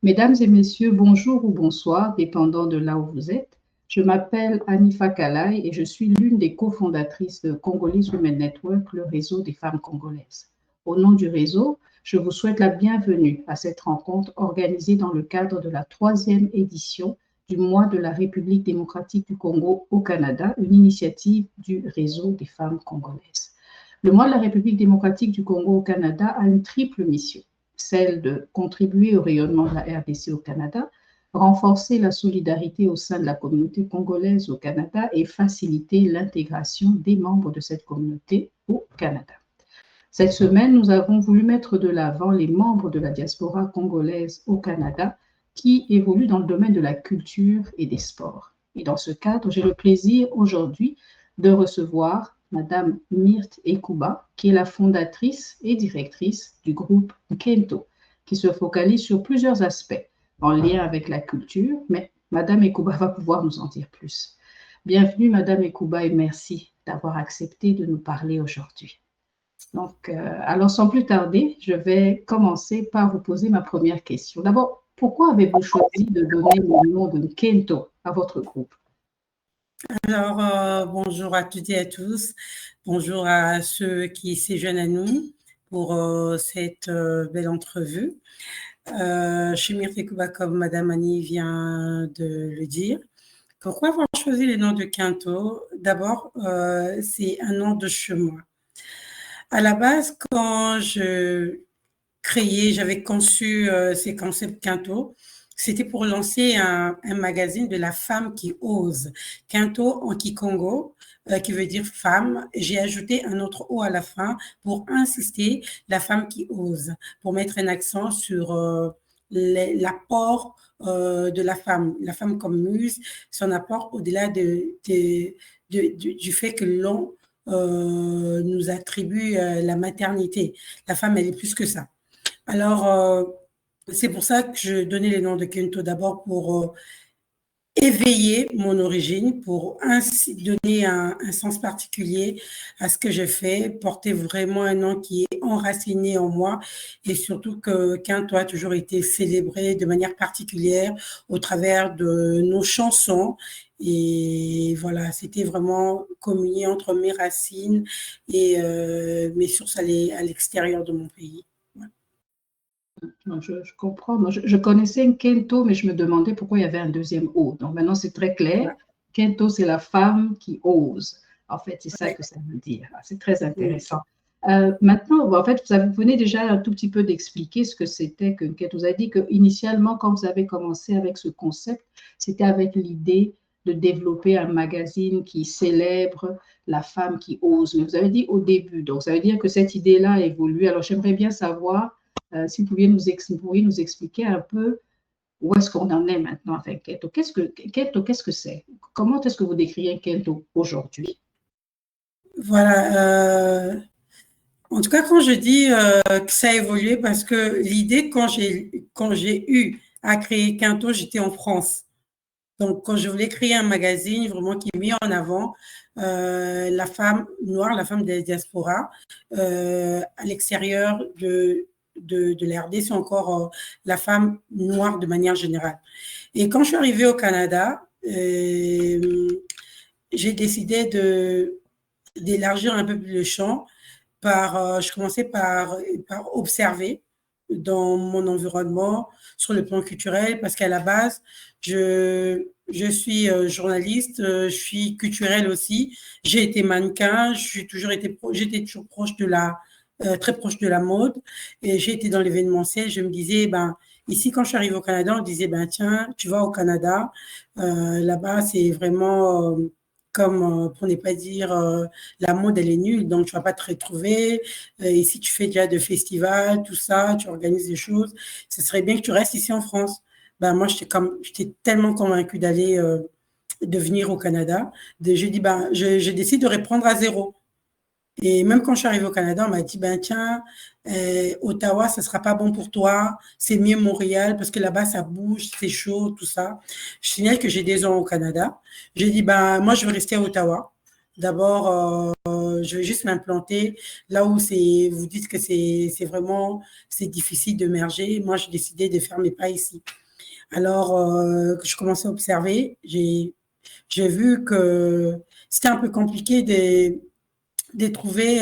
Mesdames et messieurs, bonjour ou bonsoir, dépendant de là où vous êtes. Je m'appelle Anifa Kalai et je suis l'une des cofondatrices de Congolese Women Network, le réseau des femmes congolaises. Au nom du réseau, je vous souhaite la bienvenue à cette rencontre organisée dans le cadre de la 3e édition du mois de la République démocratique du Congo au Canada, une initiative du réseau des femmes congolaises. Le mois de la République démocratique du Congo au Canada a une triple mission: celle de contribuer au rayonnement de la RDC au Canada, renforcer la solidarité au sein de la communauté congolaise au Canada et faciliter l'intégration des membres de cette communauté au Canada. Cette semaine, nous avons voulu mettre de l'avant les membres de la diaspora congolaise au Canada qui évoluent dans le domaine de la culture et des sports. Et dans ce cadre, j'ai le plaisir aujourd'hui de recevoir Madame Myrthe Ekouba, qui est la fondatrice et directrice du groupe Kento, qui se focalise sur plusieurs aspects en lien avec la culture, mais Madame Ekouba va pouvoir nous en dire plus. Bienvenue Madame Ekouba et merci d'avoir accepté de nous parler aujourd'hui. Donc, alors sans plus tarder, je vais commencer par vous poser ma première question. D'abord, pourquoi avez-vous choisi de donner le nom de Kento à votre groupe? Alors, bonjour à toutes et à tous. Bonjour à ceux qui s'éjoignent à nous pour cette belle entrevue. Je suis Myrthe Ekouba, comme Madame Annie vient de le dire. Pourquoi avoir choisi le nom de Kento? D'abord, c'est un nom de chez moi. À la base, quand j'avais conçu ces concepts Kento, c'était pour lancer un magazine de la femme qui ose. Kento en Kikongo, qui veut dire femme. J'ai ajouté un autre O à la fin pour insister, la femme qui ose, pour mettre un accent sur l'apport de la femme comme muse, son apport au-delà du fait que l'on nous attribue la maternité. La femme, elle est plus que ça. Alors, c'est pour ça que je donnais les noms de Kento d'abord pour éveiller mon origine, pour ainsi donner un sens particulier à ce que je fais, porter vraiment un nom qui est enraciné en moi et surtout que Kento a toujours été célébré de manière particulière au travers de nos chansons. Et voilà, c'était vraiment communier entre mes racines et mes sources à l'extérieur de mon pays. Je comprends. Moi, je connaissais Kento, mais je me demandais pourquoi il y avait un deuxième O. Donc maintenant, c'est très clair. Kento, c'est la femme qui ose. En fait, c'est ça que ça veut dire. C'est très intéressant. Maintenant, en fait, vous venez déjà un tout petit peu d'expliquer ce que c'était que Kento. Vous avez dit qu'initialement, quand vous avez commencé avec ce concept, c'était avec l'idée de développer un magazine qui célèbre la femme qui ose. Mais vous avez dit au début. Donc, ça veut dire que cette idée-là a évolué. Alors, j'aimerais bien savoir si vous pouviez nous expliquer un peu où est-ce qu'on en est maintenant avec Kento. Qu'est-ce que c'est? Comment est-ce que vous décrivez Kento aujourd'hui? Voilà. En tout cas, quand je dis que ça a évolué, parce que l'idée, quand j'ai eu à créer Kento, j'étais en France. Donc, quand je voulais créer un magazine vraiment qui met en avant la femme noire, la femme de la diaspora, à l'extérieur de la RDC, encore la femme noire de manière générale. Et quand je suis arrivée au Canada, j'ai décidé d'élargir un peu plus le champ. Je commençais par observer dans mon environnement sur le plan culturel, parce qu'à la base, je suis journaliste, je suis culturelle aussi. J'ai été mannequin, j'étais toujours proche très proche de la mode, et j'ai été dans l'événementiel. Je me disais, ici, quand je suis arrivée au Canada, on disait, tiens, tu vas au Canada, là-bas, c'est vraiment comme, pour ne pas dire, la mode, elle est nulle, donc tu ne vas pas te retrouver. Et si tu fais déjà de festivals, tout ça, tu organises des choses, ce serait bien que tu restes ici en France. Moi, j'étais tellement convaincue de venir au Canada. J'ai dit, je décide de reprendre à zéro. Et même quand je suis arrivée au Canada, on m'a dit, tiens, Ottawa, ça ne sera pas bon pour toi, c'est mieux Montréal, parce que là-bas, ça bouge, c'est chaud, tout ça. Je signale que j'ai 2 ans au Canada. J'ai dit, moi, je veux rester à Ottawa. D'abord, je vais juste m'implanter là où vous dites que c'est vraiment, c'est difficile de merger. Moi, j'ai décidé de faire mes pas ici. Alors, je commençais à observer, j'ai vu que c'était un peu compliqué de trouver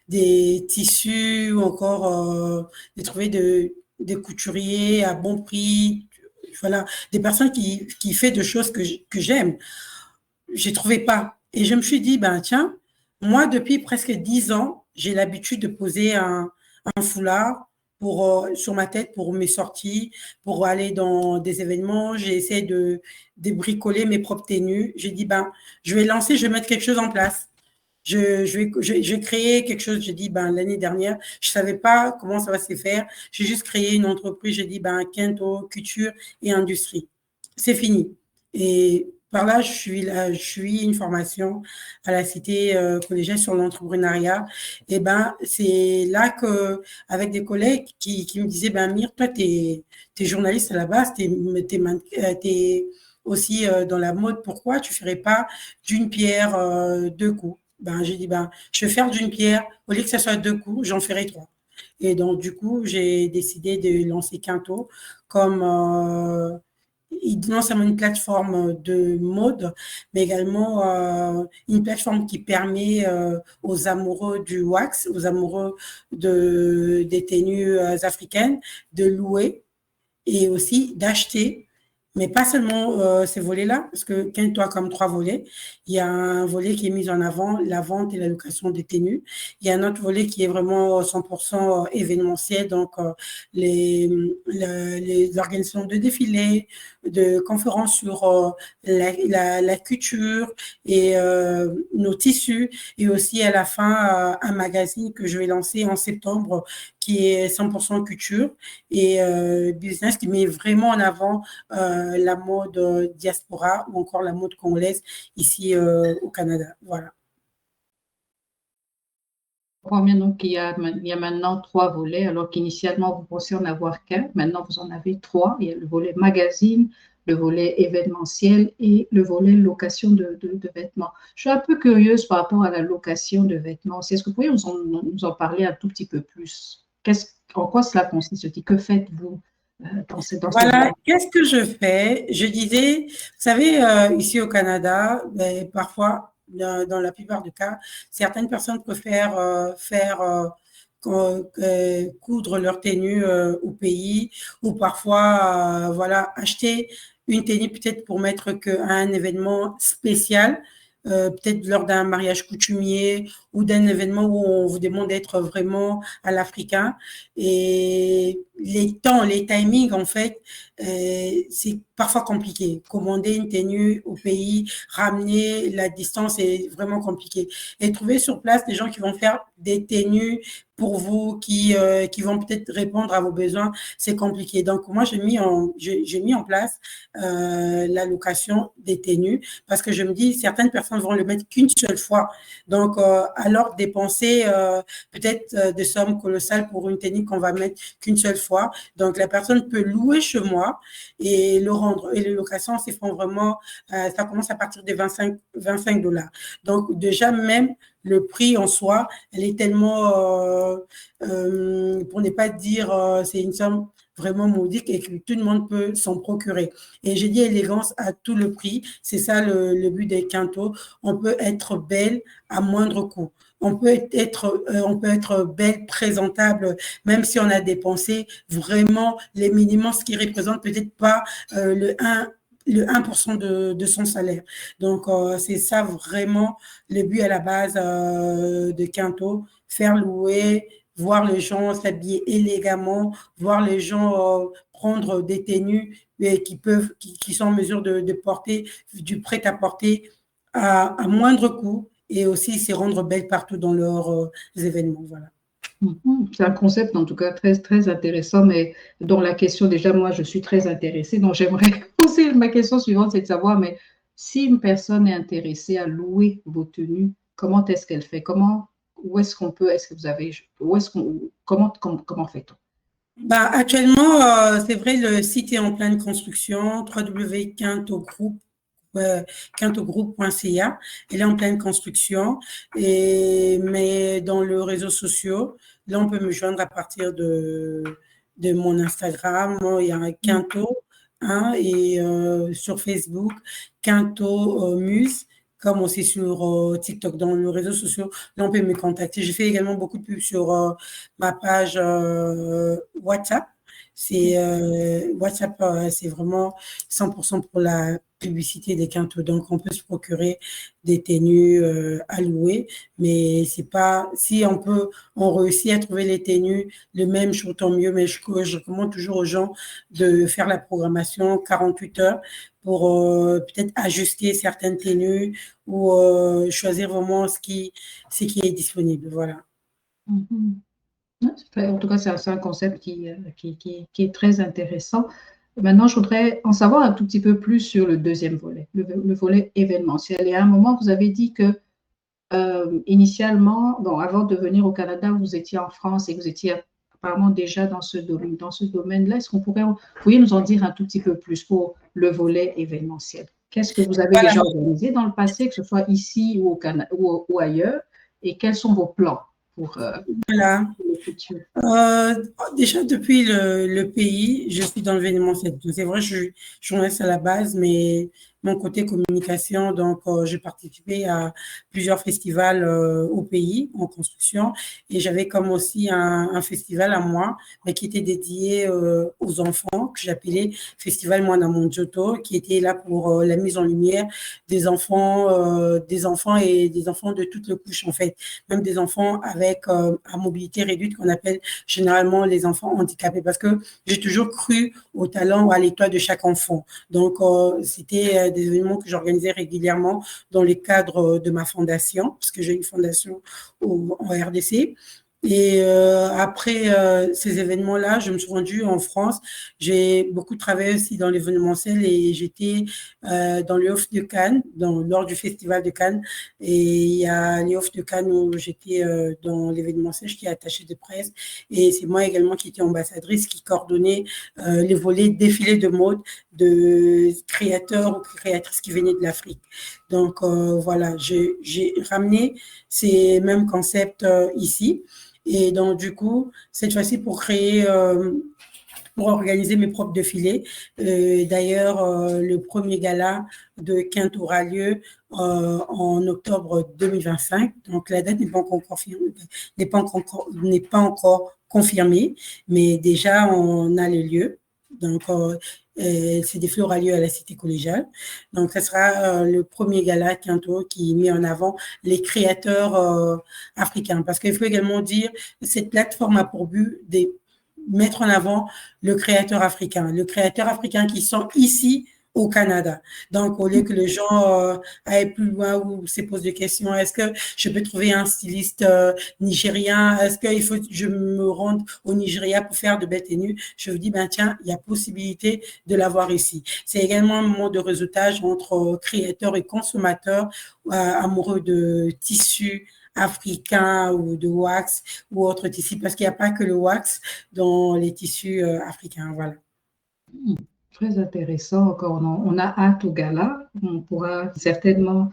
des tissus ou encore de trouver des couturiers à bon prix. Voilà, des personnes qui font des choses que j'aime. Je ne trouvais pas. Et je me suis dit, ben tiens, moi, depuis presque 10 ans, j'ai l'habitude de poser un foulard sur ma tête pour mes sorties, pour aller dans des événements. J'ai essayé de bricoler mes propres tenues. J'ai dit, ben, je vais lancer, je vais mettre quelque chose en place. Je vais créer quelque chose. J'ai dit, ben, l'année dernière, je savais pas comment ça va se faire. J'ai juste créé une entreprise. J'ai dit, ben, Kento, couture et industrie. C'est fini. Et par là, je suis une formation à la cité collégienne sur l'entrepreneuriat. Et ben, c'est là que, avec des collègues qui me disaient, ben, Mire, toi, t'es journaliste à la base, t'es aussi dans la mode. Pourquoi tu ferais pas d'une pierre deux coups? Ben, j'ai dit, ben, je vais faire d'une pierre, au lieu que ça soit deux coups, j'en ferai trois. Et donc, du coup, j'ai décidé de lancer Quinto comme non seulement une plateforme de mode, mais également une plateforme qui permet aux amoureux du wax, aux amoureux des tenues africaines, de louer et aussi d'acheter, mais pas seulement ces volets-là, parce que Kento a comme trois volets. Il y a un volet qui est mis en avant, la vente et la location des tenues. Il y a un autre volet qui est vraiment 100% événementiel, donc l'organisation de défilés, de conférences sur la couture et nos tissus, et aussi à la fin un magazine que je vais lancer en septembre qui est 100% couture et business qui met vraiment en avant la mode diaspora ou encore la mode congolaise ici au Canada. Voilà. Je comprends bien donc qu'il y a maintenant trois volets, alors qu'initialement vous pensiez en avoir qu'un. Maintenant, vous en avez trois. Il y a le volet magazine, le volet événementiel et le volet location de vêtements. Je suis un peu curieuse par rapport à la location de vêtements. Est-ce que vous pouvez nous en parler un tout petit peu plus? En quoi cela consiste? Que faites-vous dans ce Voilà, qu'est-ce que je fais? Je disais, vous savez, ici au Canada, ben, parfois, dans la plupart des cas, certaines personnes préfèrent faire coudre leur tenue au pays ou parfois, voilà, acheter une tenue peut-être pour mettre qu'à un événement spécial, peut-être lors d'un mariage coutumier ou d'un événement où on vous demande d'être vraiment à l'africain. Et les timings, en fait, c'est parfois compliqué. Commander une tenue au pays, ramener la distance est vraiment compliqué. Et trouver sur place des gens qui vont faire des tenues pour vous, qui vont peut-être répondre à vos besoins, c'est compliqué. Donc, moi, j'ai mis en place la location des tenues parce que je me dis, certaines personnes vont le mettre qu'une seule fois. Donc, alors dépenser peut-être des sommes colossales pour une tenue qu'on va mettre qu'une seule fois. Donc, la personne peut louer chez moi et le rendre. Et les locations, c'est vraiment, ça commence à partir de 25 $. Donc, déjà, même le prix en soi, elle est tellement, pour ne pas dire, c'est une somme vraiment modique et que tout le monde peut s'en procurer. Et j'ai dit élégance à tout le prix. C'est ça le but des Quinto. On peut être belle à moindre coût. On peut être belle, présentable, même si on a dépensé vraiment les minimums, ce qui représente peut-être pas le 1% de son salaire. Donc, c'est ça vraiment le but à la base de Quinto, faire louer, voir les gens s'habiller élégamment, voir les gens prendre des tenues qui sont en mesure de porter du prêt-à-porter à moindre coût et aussi se rendre belles partout dans leurs événements. Voilà. C'est un concept en tout cas très, très intéressant, mais dont la question, déjà, moi, je suis très intéressée. Donc, j'aimerais poser ma question suivante, c'est de savoir, mais si une personne est intéressée à louer vos tenues, comment est-ce qu'elle fait? Où est-ce qu'on peut, est-ce que vous avez, où est-ce qu'on, comment fait-on? Bah, actuellement, c'est vrai, le site est en pleine construction, www.quintogroup.com quintogroup.ca. Elle est en pleine construction, mais dans le réseau social, là, on peut me joindre à partir de mon Instagram. Il y a un Quinto, hein, et sur Facebook, Quinto Muse, comme aussi sur TikTok, dans le réseau social. Là, on peut me contacter. J'ai fait également beaucoup de pubs sur ma page WhatsApp. C'est WhatsApp, c'est vraiment 100% pour la publicité des quintos. Donc, on peut se procurer des tenues à louer, mais c'est pas, si on réussit à trouver les tenues le même jour, tant mieux, mais je recommande toujours aux gens de faire la programmation 48 heures pour peut-être ajuster certaines tenues ou choisir vraiment ce qui est disponible. Voilà. Mhm. En tout cas, c'est un concept qui est très intéressant. Maintenant, je voudrais en savoir un tout petit peu plus sur le deuxième volet, le volet événementiel. Et à un moment, vous avez dit que initialement, bon, avant de venir au Canada, vous étiez en France et vous étiez apparemment déjà dans ce domaine, dans ce domaine-là. Est-ce vous pourriez nous en dire un tout petit peu plus pour le volet événementiel? Qu'est-ce que vous avez Voilà. déjà organisé dans le passé, que ce soit ici ou au Canada ou ailleurs, et quels sont vos plans pour Voilà. le futur? Déjà, depuis le pays, je suis dans l'événementiel. C'est vrai, je suis journaliste à la base, mais mon côté communication, donc j'ai participé à plusieurs festivals au pays en construction et j'avais comme aussi un festival à moi, mais qui était dédié aux enfants, que j'appelais Festival Mwana Mondjoto, qui était là pour la mise en lumière des enfants et des enfants de toutes les couches en fait, même des enfants avec à mobilité réduite qu'on appelle généralement les enfants handicapés, parce que j'ai toujours cru au talent ou à l'étoile de chaque enfant. Donc, c'était des événements que j'organisais régulièrement dans le cadre de ma fondation, parce que j'ai une fondation en RDC. Et après ces événements-là, je me suis rendue en France. J'ai beaucoup travaillé aussi dans l'événementiel et j'étais dans le Off de Cannes, lors du festival de Cannes. Et il y a les Off de Cannes où j'étais dans l'événementiel, j'étais attachée de presse. Et c'est moi également qui étais ambassadrice, qui coordonnait les volets défilés de mode de créateurs ou créatrices qui venaient de l'Afrique. Donc voilà, j'ai ramené ces mêmes concepts ici. Et donc, du coup, cette fois-ci, pour organiser mes propres défilés. D'ailleurs, le premier gala de Quinte aura lieu en octobre 2025. Donc, la date n'est pas encore confirmée, n'est pas encore confirmée, mais déjà, on a le lieu. Donc, ce défilé aura lieu à la Cité collégiale. Donc, ce sera le premier gala Quinto qui met en avant les créateurs africains. Parce qu'il faut également dire, cette plateforme a pour but de mettre en avant le créateur africain qui sont ici au Canada. Donc, au lieu que les gens aillent plus loin ou se posent des questions, est-ce que je peux trouver un styliste nigérien? Est-ce qu'il faut que je me rende au Nigeria pour faire de belles tenues? Je vous dis, ben tiens, il y a possibilité de l'avoir ici. C'est également un moment de réseautage entre créateurs et consommateurs amoureux de tissus africains ou de wax ou autres tissus, parce qu'il n'y a pas que le wax dans les tissus africains. Voilà. Très intéressant. Encore, on a hâte au gala. On pourra certainement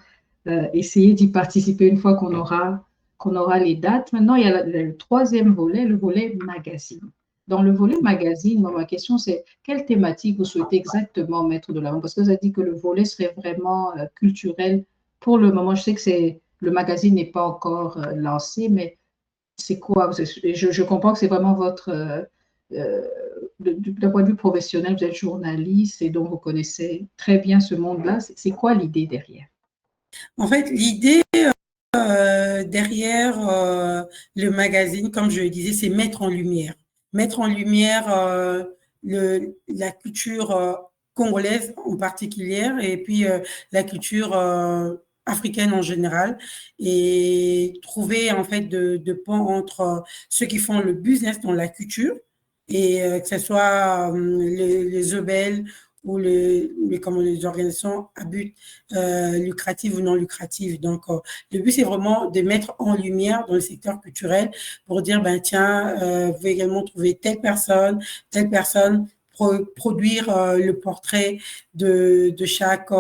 essayer d'y participer une fois qu'on aura les dates. Maintenant, il y a le troisième volet, le volet magazine. Dans le volet magazine, moi, ma question, c'est quelle thématique vous souhaitez exactement mettre de l'avant? Parce que vous avez dit que le volet serait vraiment culturel. Pour le moment, je sais que le magazine n'est pas encore lancé, mais c'est quoi? Je comprends que c'est vraiment votre d'un point de vue professionnel, vous êtes journaliste et donc vous connaissez très bien ce monde-là. C'est quoi l'idée derrière? En fait, l'idée derrière le magazine, comme je le disais, c'est mettre en lumière. Mettre en lumière la culture congolaise en particulier et puis la culture africaine en général et trouver en fait de pont entre ceux qui font le business dans la culture et que ce soit les EBL ou les organisations à but lucratif ou non lucratif. Donc, le but, c'est vraiment de mettre en lumière dans le secteur culturel pour dire, ben tiens, vous pouvez également trouver telle personne, produire le portrait de chaque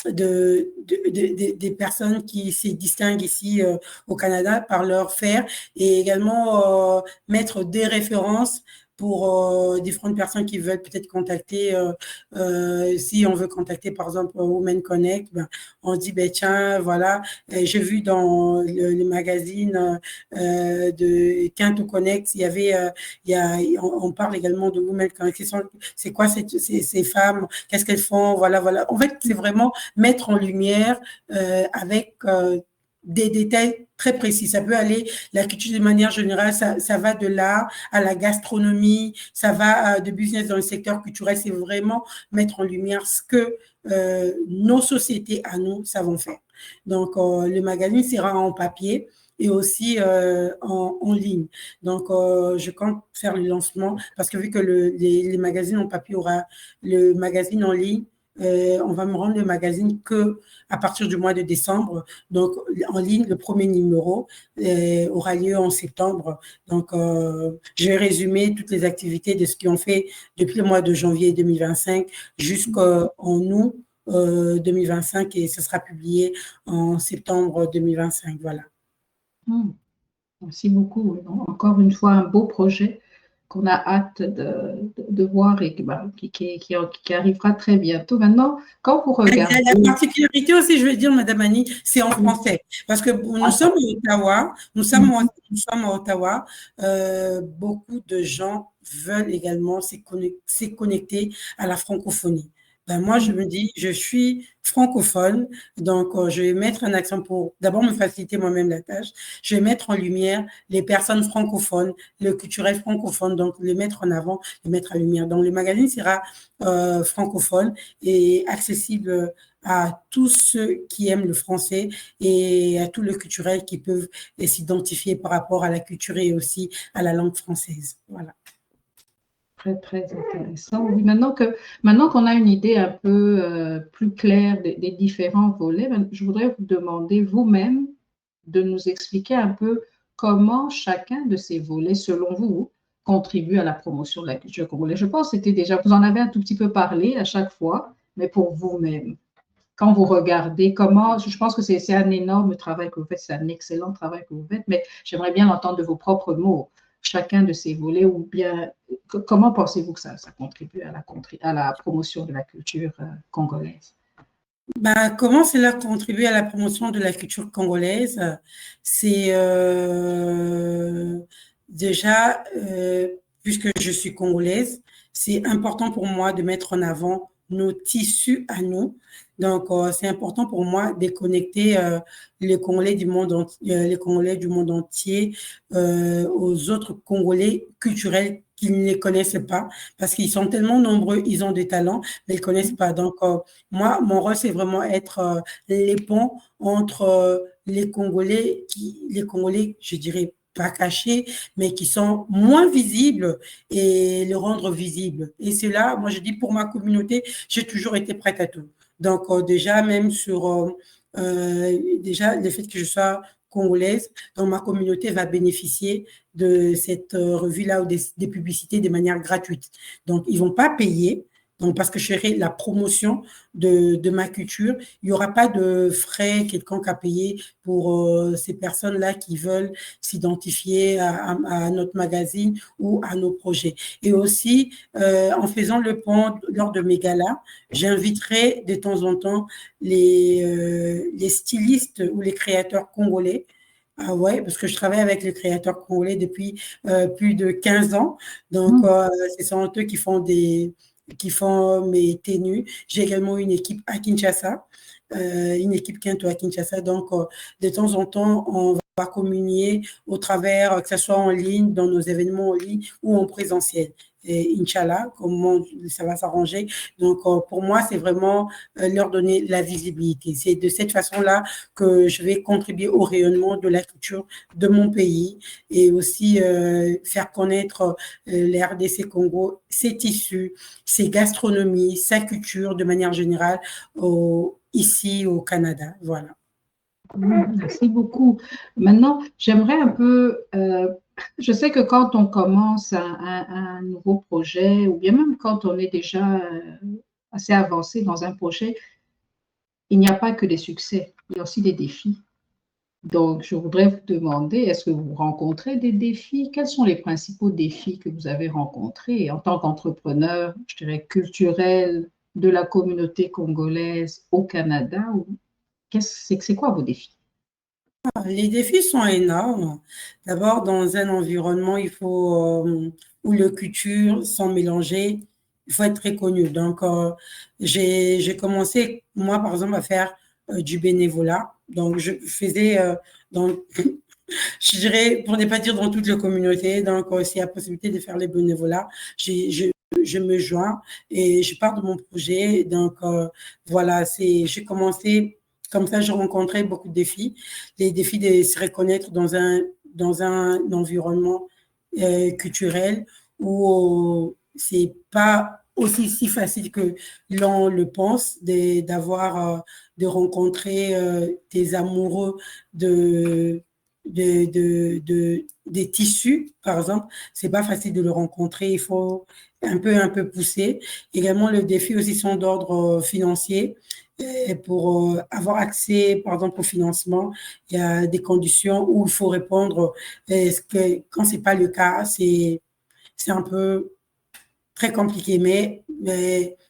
des personnes qui se distinguent ici au Canada par leur faire et également mettre des références pour différentes personnes qui veulent peut-être contacter, si on veut contacter par exemple Women Connect, ben, on dit ben tiens voilà, j'ai vu dans le magazine de Quinto Connect, il y avait, on parle également de Women Connect, c'est quoi ces femmes, qu'est-ce qu'elles font, voilà, voilà. En fait, c'est vraiment mettre en lumière avec des détails très précis. Ça peut aller, la culture de manière générale, ça va de l'art à la gastronomie, ça va de business dans le secteur culturel. C'est vraiment mettre en lumière ce que nos sociétés à nous savons faire. Donc, le magazine sera en papier et aussi en ligne. Donc, je compte faire le lancement parce que vu que les magazines en papier aura le magazine en ligne, on va me rendre le magazine que à partir du mois de décembre. Donc, en ligne, le premier numéro aura lieu en septembre. Donc, je vais résumer toutes les activités de ce qu'ils ont fait depuis le mois de janvier 2025 jusqu'en août 2025 et ce sera publié en septembre 2025. Voilà. Merci beaucoup. Encore une fois, un beau projet qu'on a hâte de voir et qui arrivera très bientôt. Maintenant, quand vous regardez… La particularité aussi, je vais dire, Madame Annie, c'est en français. Parce que nous sommes à Ottawa, nous sommes à Ottawa, beaucoup de gens veulent également se connecter à la francophonie. Ben moi, je me dis, je suis francophone, donc je vais mettre un accent pour d'abord me faciliter moi-même la tâche. Je vais mettre en lumière les personnes francophones, le culturel francophone, donc le mettre en avant, le mettre en lumière. Donc le magazine sera francophone et accessible à tous ceux qui aiment le français et à tout le culturel qui peuvent s'identifier par rapport à la culture et aussi à la langue française. Voilà. Très, très intéressant. Oui, maintenant qu'on a une idée un peu plus claire des différents volets, je voudrais vous demander vous-même de nous expliquer un peu comment chacun de ces volets, selon vous, contribue à la promotion de la culture congolaise. Je pense que c'était déjà, vous en avez un tout petit peu parlé à chaque fois, mais pour vous-même, quand vous regardez comment, je pense que c'est un énorme travail que vous faites, c'est un excellent travail que vous faites, mais j'aimerais bien l'entendre de vos propres mots, chacun de ces volets, ou bien comment pensez-vous que ça contribue à la promotion de la culture congolaise? Ben, comment cela contribue à la promotion de la culture congolaise? C'est déjà, puisque je suis congolaise, c'est important pour moi de mettre en avant nos tissus à nous. Donc, c'est important pour moi de connecter les Congolais du monde entier aux autres Congolais culturels qu'ils ne les connaissent pas parce qu'ils sont tellement nombreux, ils ont des talents, mais ils ne connaissent pas. Donc, moi, mon rôle, c'est vraiment être les ponts entre les Congolais, je dirais, pas cachés, mais qui sont moins visibles et le rendre visible. Et c'est là, moi, je dis pour ma communauté, j'ai toujours été prête à tout. Donc, déjà, même sur déjà le fait que je sois congolaise, donc ma communauté va bénéficier de cette revue-là ou des publicités de manière gratuite. Donc, ils ne vont pas payer. Donc, parce que je ferai la promotion de ma culture, il n'y aura pas de frais quelconques à payer pour ces personnes-là qui veulent s'identifier à notre magazine ou à nos projets. Et aussi, en faisant le pont lors de mes galas, j'inviterai de temps en temps les stylistes ou les créateurs congolais. Ah ouais, parce que je travaille avec les créateurs congolais depuis plus de 15 ans. Donc, ce sont eux qui font mes tenues. J'ai également une équipe à Kinshasa, une équipe Quinto à Kinshasa. Donc, de temps en temps, on va communier au travers, que ce soit en ligne, dans nos événements en ligne ou en présentiel. Et Inch'Allah, comment ça va s'arranger. Donc, pour moi, c'est vraiment leur donner la visibilité. C'est de cette façon-là que je vais contribuer au rayonnement de la culture de mon pays et aussi faire connaître les RDC Congo, ses tissus, ses gastronomies, sa culture de manière générale ici au Canada. Voilà. Merci beaucoup. Maintenant, j'aimerais un peu… je sais que quand on commence un nouveau projet, ou bien même quand on est déjà assez avancé dans un projet, il n'y a pas que des succès, il y a aussi des défis. Donc, je voudrais vous demander, est-ce que vous rencontrez des défis? Quels sont les principaux défis que vous avez rencontrés en tant qu'entrepreneur, je dirais, culturel de la communauté congolaise au Canada? C'est quoi vos défis? Les défis sont énormes. D'abord, dans un environnement, où les cultures sont mélangées, il faut être très connu. Donc, j'ai commencé, moi, par exemple, à faire du bénévolat. Donc, je faisais dans, je dirais, pour ne pas dire dans toute la communauté, donc s'il y a possibilité de faire les bénévolats, je me joins et je pars de mon projet. Donc, voilà, j'ai commencé comme ça, j'ai rencontré beaucoup de défis. Les défis de se reconnaître dans un environnement culturel où c'est pas aussi si facile que l'on le pense de rencontrer des amoureux des tissus, par exemple. C'est pas facile de le rencontrer. Il faut un peu pousser. Également, le défi aussi sont d'ordre financier. Et pour avoir accès, par exemple, au financement, il y a des conditions où il faut répondre. Quand c'est pas le cas, c'est un peu très compliqué. Mais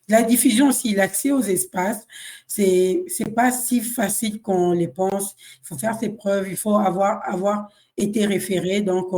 la diffusion aussi, l'accès aux espaces, c'est pas si facile qu'on les pense. Il faut faire ses preuves, il faut avoir été référé. Donc,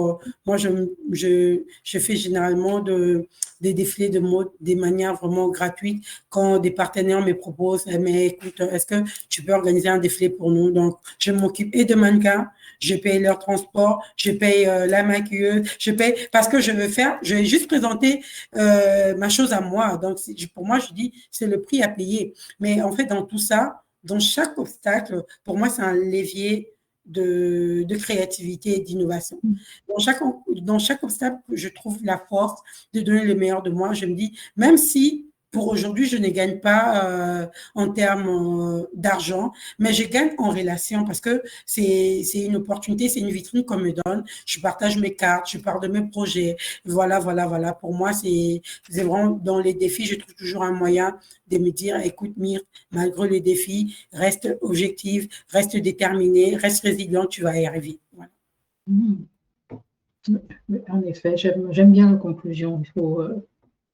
moi, je fais généralement des défilés de mode de manière vraiment gratuite quand des partenaires me proposent, mais écoute, est-ce que tu peux organiser un défilé pour nous? Donc, je m'occupe et de mannequins, je paye leur transport, je paye la maquilleuse, je paye parce que je vais juste présenter ma chose à moi. Donc, pour moi, je dis, c'est le prix à payer. Mais en fait, dans tout ça, dans chaque obstacle, pour moi, c'est un levier de créativité et d'innovation. Dans chaque obstacle, je trouve la force de donner le meilleur de moi. Je me dis, même si pour aujourd'hui, je ne gagne pas en termes d'argent, mais je gagne en relation parce que c'est une opportunité, c'est une vitrine qu'on me donne. Je partage mes cartes, je parle de mes projets. Voilà. Pour moi, c'est vraiment dans les défis, je trouve toujours un moyen de me dire, écoute, Myrte, malgré les défis, reste objective, reste déterminée, reste résilient, tu vas y arriver. Voilà. En effet, j'aime bien la conclusion.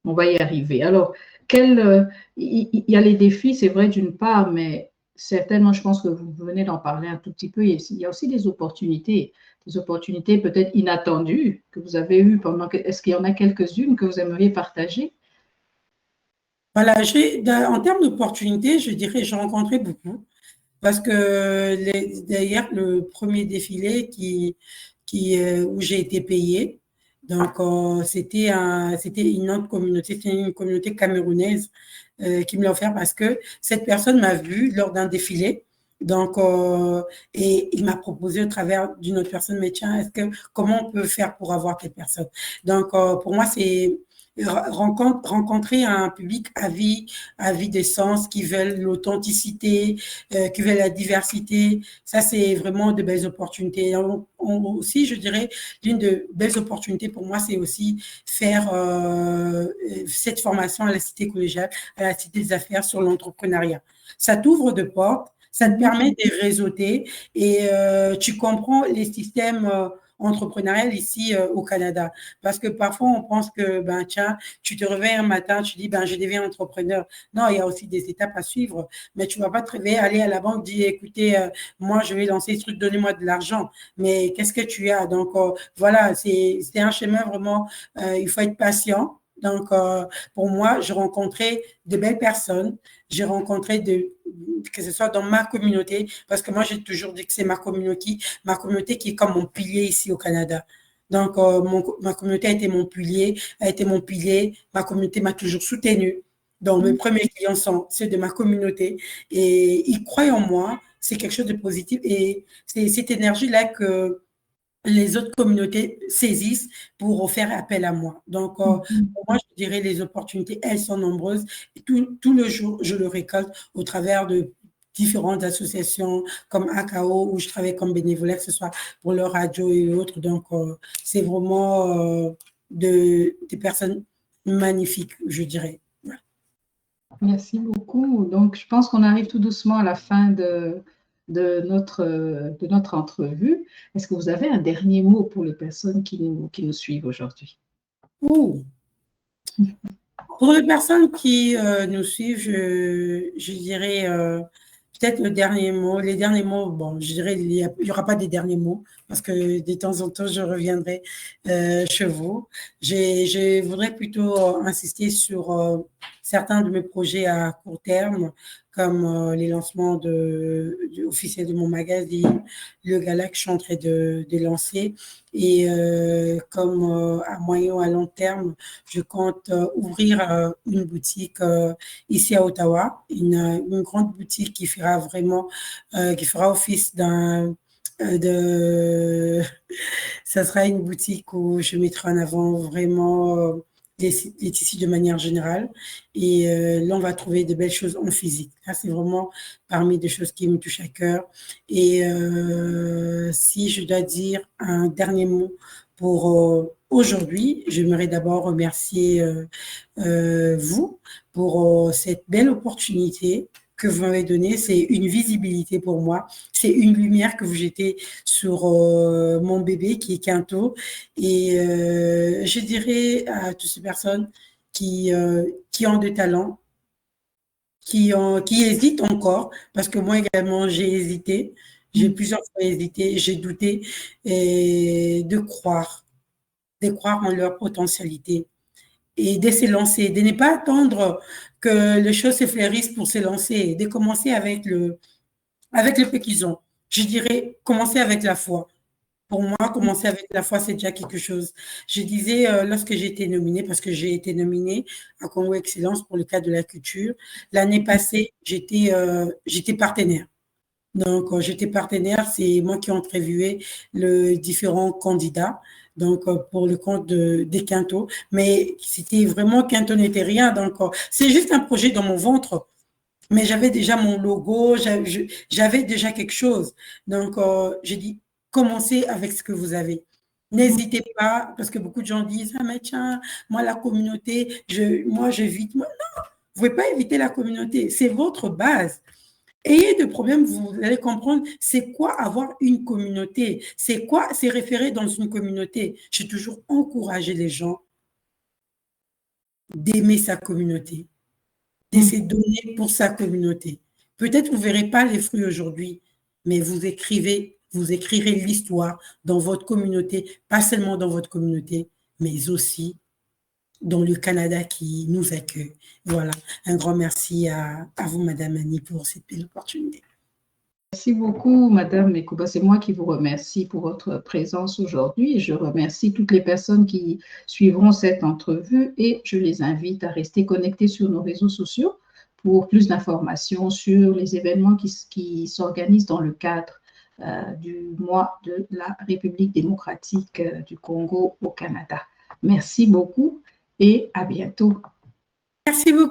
On va y arriver. Alors, il y a les défis, c'est vrai d'une part, mais certainement, je pense que vous venez d'en parler un tout petit peu. Il y a aussi des opportunités peut-être inattendues que vous avez eues Est-ce qu'il y en a quelques-unes que vous aimeriez partager? Voilà, en termes d'opportunités, je dirais, j'ai rencontré beaucoup. Parce que d'ailleurs, le premier défilé où j'ai été payée, donc c'était une autre communauté, c'était une communauté camerounaise qui me l'a offert parce que cette personne m'a vue lors d'un défilé. Donc, et il m'a proposé au travers d'une autre personne, mais tiens, comment on peut faire pour avoir telle personne? Donc, pour moi, c'est rencontrer un public avis d'essence, qui veulent l'authenticité, qui veulent la diversité. Ça, c'est vraiment de belles opportunités. Aussi, je dirais, l'une de belles opportunités pour moi, c'est aussi faire cette formation à la Cité collégiale, à la Cité des affaires sur l'entrepreneuriat. Ça t'ouvre de portes, ça te permet de réseauter et tu comprends les systèmes entrepreneurial ici au Canada. Parce que parfois, on pense que, ben, tiens, tu te réveilles un matin, tu dis, ben, je deviens entrepreneur. Non, il y a aussi des étapes à suivre. Mais tu ne vas pas te réveiller, aller à la banque, dire, écoutez, moi, je vais lancer ce truc, donnez-moi de l'argent. Mais qu'est-ce que tu as? Donc, voilà, c'est un chemin vraiment, il faut être patient. Donc, pour moi, j'ai rencontré de belles personnes. J'ai rencontré que ce soit dans ma communauté, parce que moi, j'ai toujours dit que c'est ma communauté qui est comme mon pilier ici au Canada. Donc, ma communauté a été mon pilier. Ma communauté m'a toujours soutenu. Donc, mes premiers clients sont ceux de ma communauté et ils croient en moi. C'est quelque chose de positif et c'est cette énergie-là que les autres communautés saisissent pour faire appel à moi. Donc, pour moi, je dirais les opportunités, elles sont nombreuses. Et tout le jour, je le récolte au travers de différentes associations comme AKO, où je travaille comme bénévole, que ce soit pour leur radio et autres. Donc, c'est vraiment des personnes magnifiques, je dirais. Voilà. Merci beaucoup. Donc, je pense qu'on arrive tout doucement à la fin de notre entrevue. Est-ce que vous avez un dernier mot pour les personnes qui nous suivent aujourd'hui? Ouh. Pour les personnes qui nous suivent, je dirais peut-être le dernier mot. Les derniers mots, bon, je dirais il y aura pas des derniers mots parce que de temps en temps, je reviendrai chez vous. Je voudrais plutôt insister sur certains de mes projets à court terme, comme les lancements officiels de mon magazine, le gala que je suis en train de lancer. Et comme à moyen ou à long terme, je compte ouvrir une boutique ici à Ottawa, une grande boutique qui fera vraiment, qui fera office de, ça sera une boutique où je mettrai en avant vraiment les tissus de manière générale. Et là, on va trouver de belles choses en physique. Ça, c'est vraiment parmi des choses qui me touchent à cœur. Et si je dois dire un dernier mot pour aujourd'hui, j'aimerais d'abord remercier vous pour cette belle opportunité que vous m'avez donnée. C'est une visibilité pour moi. C'est une lumière que vous jetez sur mon bébé qui est Quinto. Et je dirais à toutes ces personnes qui ont des talents, qui hésitent encore, parce que moi également, j'ai hésité. J'ai plusieurs fois hésité, j'ai douté, et de croire en leur potentialité et de se lancer, de ne pas attendre que les choses se fleurissent pour se lancer, de commencer avec le peu qu'ils ont. Je dirais commencer avec la foi. Pour moi, commencer avec la foi, c'est déjà quelque chose. Je disais, lorsque j'ai été nominée, parce que j'ai été nominée à Congo Excellence pour le cadre de la culture, l'année passée, j'étais partenaire. Donc, j'étais partenaire, c'est moi qui ai interviewé les différents candidats, donc pour le compte des Quinto. Mais c'était vraiment Quinto n'était rien. Donc, c'est juste un projet dans mon ventre. Mais j'avais déjà mon logo, j'avais déjà quelque chose. Donc, j'ai dit, commencez avec ce que vous avez. N'hésitez pas, parce que beaucoup de gens disent, ah, mais tiens, moi, la communauté, moi, j'évite. Non, vous ne pouvez pas éviter la communauté. C'est votre base. Ayez de problèmes, vous allez comprendre c'est quoi avoir une communauté, c'est quoi c'est référer dans une communauté. J'ai toujours encouragé les gens d'aimer sa communauté, de se donner pour sa communauté. Peut-être vous ne verrez pas les fruits aujourd'hui, mais vous écrirez l'histoire dans votre communauté, pas seulement dans votre communauté, mais aussi dans le Canada qui nous accueille. Voilà, un grand merci à vous, Madame Annie, pour cette belle opportunité. Merci beaucoup, Madame Mekouba. C'est moi qui vous remercie pour votre présence aujourd'hui. Je remercie toutes les personnes qui suivront cette entrevue et je les invite à rester connectés sur nos réseaux sociaux pour plus d'informations sur les événements qui s'organisent dans le cadre du mois de la République démocratique du Congo au Canada. Merci beaucoup et à bientôt. Merci beaucoup.